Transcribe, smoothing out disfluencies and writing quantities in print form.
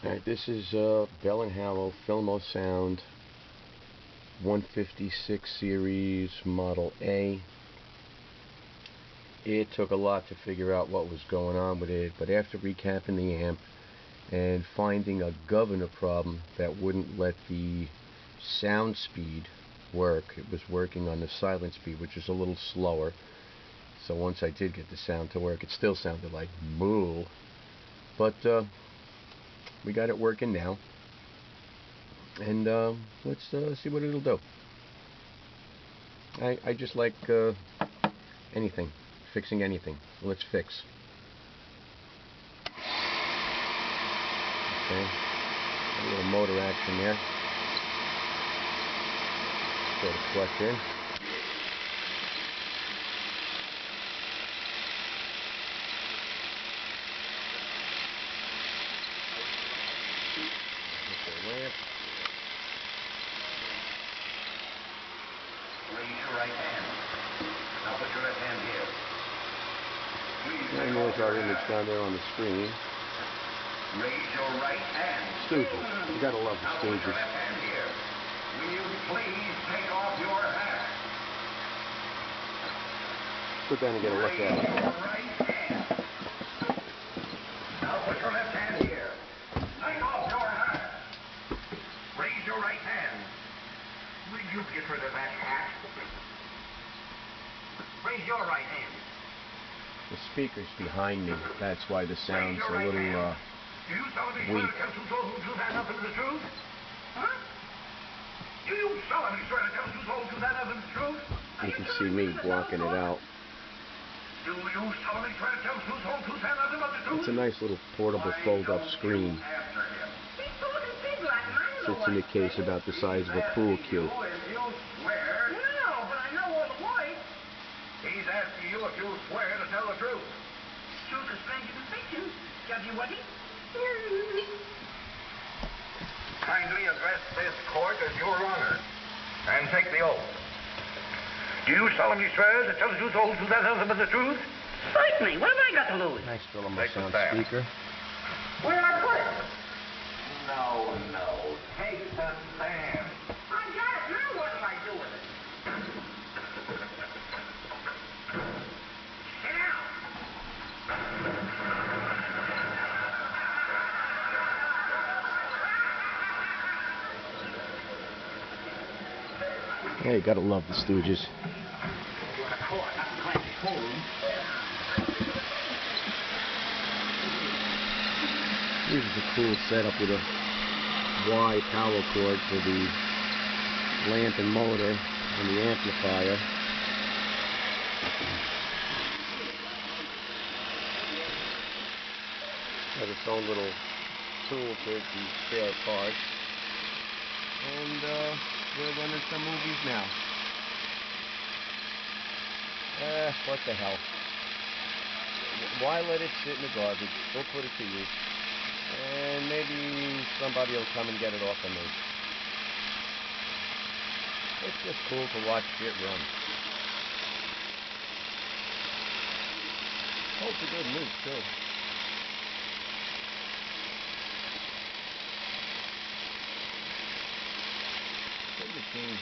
Alright, this is Bell Howell Film-o-sound 156 Series Model A. It took a lot to figure out what was going on with it, but after recapping the amp and finding a governor problem that wouldn't let the sound speed work, it was working on the silent speed, which is a little slower. So once I did get the sound to work, it still sounded like moo. But we got it working now, and let's see what it'll do. I just like anything, fixing anything. Let's fix. Okay, a little motor action there. Throw the clutch in. Lamp. Raise your right hand. Now put your left hand here. And there's our image down there on the screen. Raise your right hand. Stooges. You gotta love the Now put your Stooges. left hand here. Will you please take off your hat? Sit down and get a look Raise at it. your right hand. Now put your left hand here. Take off your hat. Raise your right hand. Will you get rid of that hat? Raise your right hand. The speaker's behind me. That's why the sound's a little Do you solemnly swear weak. to tell the truth, whole truth, and nothing but the truth? Huh? Do you solemnly swear to tell the truth, whole truth, and nothing but the truth? You can see me blocking it out. Do you solemnly swear to tell the truth, whole truth, and nothing but the truth? It's a nice little portable fold-up screen. Sits in the case about the size of a pool cue. No, but I know all the boys. He's asking you if you'll swear to tell the truth. Truth is stranger than fiction. W.W. Kindly address this court as your honor and take the oath. Do you solemnly swear to tell the truth, the whole truth, and nothing but the truth? Certainly. What have I got to lose? Nice little Take the sound stand. speaker. Where did I put it? No. Take the stand. I got it. Now what do I do with it? Sit down. Hey, gotta love the Stooges. This is a cool setup with a Y power cord for the lamp and motor and the amplifier. Has its own little toolkit and spare parts. And we're running some movies now. What the hell? Why let it sit in the garbage? We'll put it to use. And maybe somebody will come and get it off of me. It's just cool to watch shit run. Holds a good move too. Pretty machine.